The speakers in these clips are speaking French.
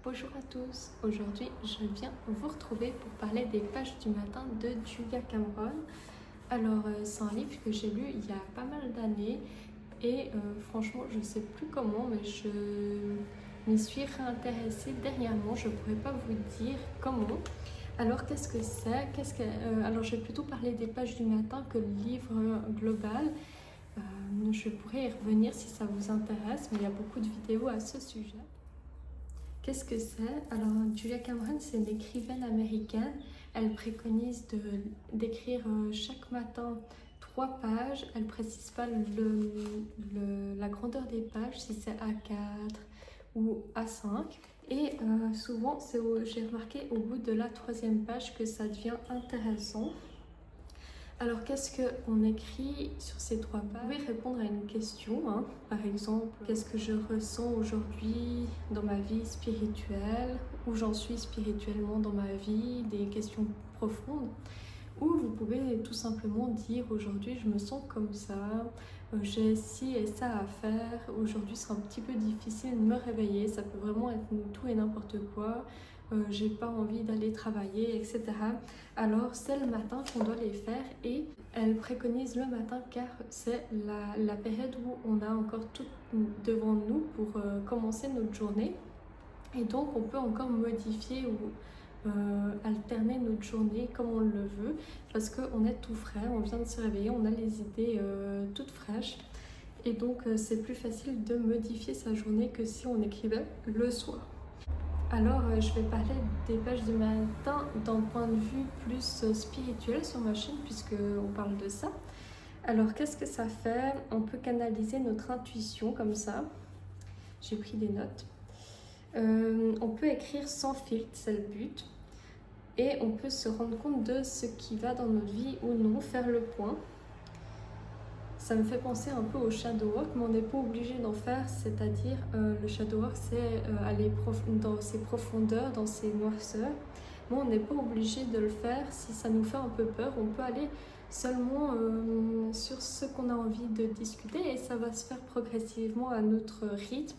Bonjour à tous, aujourd'hui je viens vous retrouver pour parler des pages du matin de Julia Cameron. Alors c'est un livre que j'ai lu il y a pas mal d'années et franchement je sais plus comment mais je m'y suis réintéressée dernièrement, je pourrais pas vous dire comment. Alors qu'est-ce que c'est? Alors je vais plutôt parler des pages du matin que le livre global. Je pourrais y revenir si ça vous intéresse, mais il y a beaucoup de vidéos à ce sujet. Qu'est-ce que c'est? Alors, Julia Cameron, c'est une écrivaine américaine. Elle préconise d'écrire chaque matin 3 pages. Elle ne précise pas la grandeur des pages, si c'est A4 ou A5. Et souvent, j'ai remarqué au bout de la 3e page que ça devient intéressant. Alors, qu'est-ce qu'on écrit sur ces 3 pages? Vous pouvez répondre à une question, par exemple, qu'est-ce que je ressens aujourd'hui dans ma vie spirituelle, où j'en suis spirituellement dans ma vie, des questions profondes. Ou vous pouvez tout simplement dire aujourd'hui je me sens comme ça, j'ai ci et ça à faire, aujourd'hui c'est un petit peu difficile de me réveiller, ça peut vraiment être tout et n'importe quoi, j'ai pas envie d'aller travailler, etc. Alors c'est le matin qu'on doit les faire et elle préconise le matin car c'est la période où on a encore tout devant nous pour commencer notre journée et donc on peut encore modifier ou alterner notre journée comme on le veut parce qu'on est tout frais, on vient de se réveiller, on a les idées toutes fraîches et donc c'est plus facile de modifier sa journée que si on écrivait le soir. Alors je vais parler des pages du matin d'un point de vue plus spirituel sur ma chaîne puisqu'on parle de ça. Alors qu'est-ce que ça fait? On peut canaliser notre intuition comme ça. J'ai pris des notes. On peut écrire sans filtre, c'est le but. Et on peut se rendre compte de ce qui va dans notre vie ou non, faire le point. Ça me fait penser un peu au shadow work, mais on n'est pas obligé d'en faire, c'est-à-dire le shadow work, c'est aller dans ses profondeurs, dans ses noirceurs. Mais on n'est pas obligé de le faire si ça nous fait un peu peur. On peut aller seulement sur ce qu'on a envie de discuter et ça va se faire progressivement à notre rythme.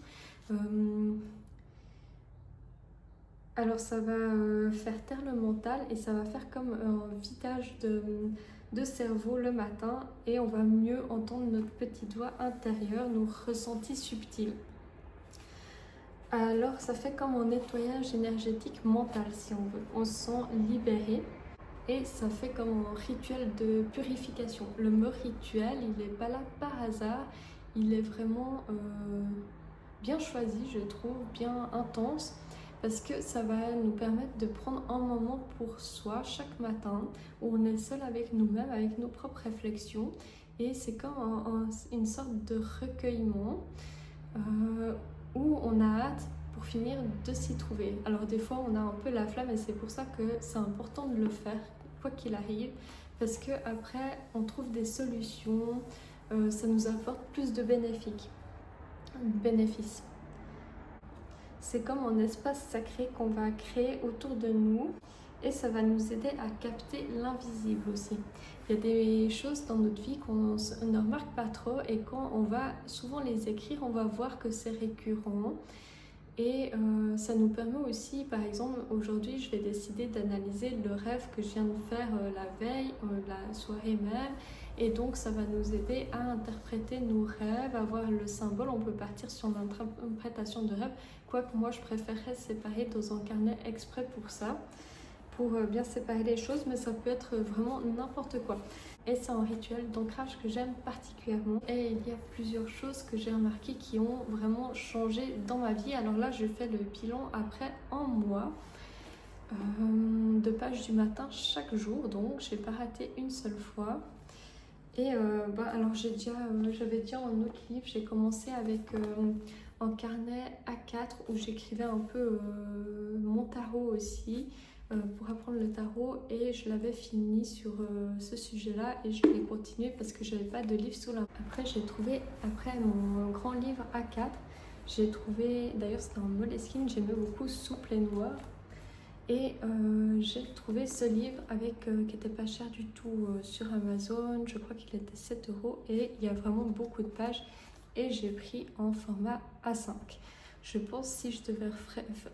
Alors ça va faire taire le mental et ça va faire comme un vidage de cerveau le matin et on va mieux entendre notre petite voix intérieure, nos ressentis subtils. Alors ça fait comme un nettoyage énergétique mental si on veut. On se sent libéré et ça fait comme un rituel de purification. Le mot rituel, il n'est pas là par hasard, il est vraiment bien choisi je trouve, bien intense. Parce que ça va nous permettre de prendre un moment pour soi chaque matin où on est seul avec nous-mêmes, avec nos propres réflexions et c'est comme une sorte de recueillement où on a hâte pour finir de s'y trouver. Alors des fois on a un peu la flamme et c'est pour ça que c'est important de le faire quoi qu'il arrive parce qu'après on trouve des solutions, ça nous apporte plus de bénéfices. C'est comme un espace sacré qu'on va créer autour de nous et ça va nous aider à capter l'invisible aussi. Il y a des choses dans notre vie qu'on ne remarque pas trop et quand on va souvent les écrire, on va voir que c'est récurrent. Et ça nous permet aussi, par exemple, aujourd'hui, je vais décider d'analyser le rêve que je viens de faire la veille, la soirée même. Et donc, ça va nous aider à interpréter nos rêves, à voir le symbole. On peut partir sur l'interprétation de rêve. Quoique moi, je préférerais séparer dans un carnet exprès pour ça, pour bien séparer les choses. Mais ça peut être vraiment n'importe quoi. Et c'est un rituel d'ancrage que j'aime particulièrement. Et il y a plusieurs choses que j'ai remarquées qui ont vraiment changé dans ma vie. Alors là, je fais le bilan après un mois de pages du matin chaque jour. Donc, j'ai pas raté une seule fois. Et alors j'avais déjà un autre livre. J'ai commencé avec un carnet A4 où j'écrivais un peu mon tarot aussi. Pour apprendre le tarot et je l'avais fini sur ce sujet-là et je l'ai continué parce que j'avais pas de livre sous la main. Après j'ai trouvé, après mon grand livre A4, j'ai trouvé, d'ailleurs c'était un Moleskine, j'aimais beaucoup Souple et Noir et j'ai trouvé ce livre qui était pas cher du tout sur Amazon, je crois qu'il était 7 € et il y a vraiment beaucoup de pages et j'ai pris en format A5. Je pense si je devais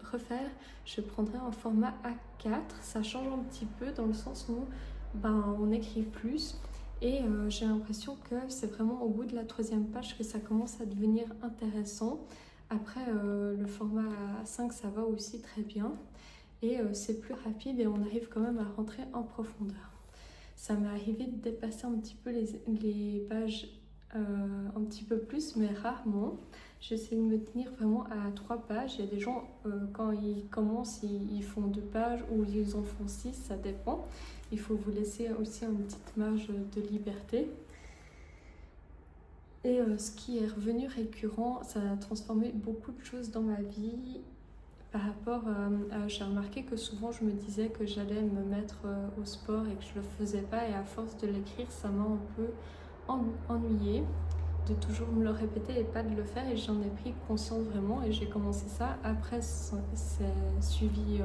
refaire, je prendrais un format A4. Ça change un petit peu dans le sens où on écrit plus. Et j'ai l'impression que c'est vraiment au bout de la 3e page que ça commence à devenir intéressant. Après, le format A5, ça va aussi très bien. Et c'est plus rapide et on arrive quand même à rentrer en profondeur. Ça m'est arrivé de dépasser un petit peu les pages un petit peu plus, mais rarement. J'essaie de me tenir vraiment à 3 pages. Il y a des gens, quand ils commencent, ils font 2 pages ou ils en font 6, ça dépend. Il faut vous laisser aussi une petite marge de liberté. Et ce qui est revenu récurrent, ça a transformé beaucoup de choses dans ma vie. Par rapport j'ai remarqué que souvent je me disais que j'allais me mettre au sport et que je le faisais pas, et à force de l'écrire, ça m'a un peu ennuyée de toujours me le répéter et pas de le faire, et j'en ai pris conscience vraiment et j'ai commencé ça. Après, c'est suivi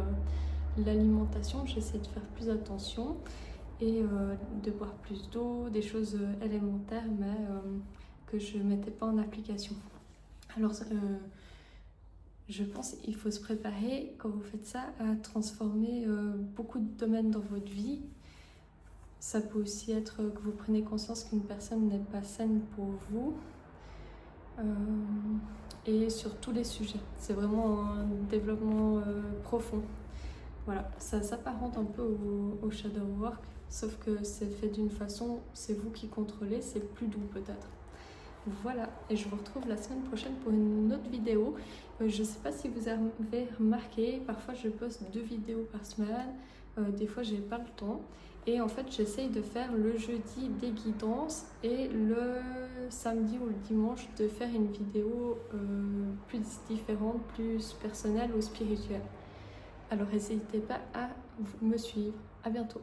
l'alimentation, j'essaie de faire plus attention et de boire plus d'eau, des choses élémentaires mais que je mettais pas en application. Alors je pense qu'il faut se préparer quand vous faites ça à transformer beaucoup de domaines dans votre vie. Ça peut aussi être que vous prenez conscience qu'une personne n'est pas saine pour vous. Et sur tous les sujets. C'est vraiment un développement profond. Voilà, ça s'apparente un peu au shadow work, sauf que c'est fait d'une façon, c'est vous qui contrôlez, c'est plus doux peut-être. Voilà, et je vous retrouve la semaine prochaine pour une autre vidéo. Je ne sais pas si vous avez remarqué, parfois je poste 2 vidéos par semaine, des fois j'ai pas le temps. Et en fait, j'essaye de faire le jeudi des guidances et le samedi ou le dimanche de faire une vidéo plus différente, plus personnelle ou spirituelle. Alors n'hésitez pas à me suivre. À bientôt.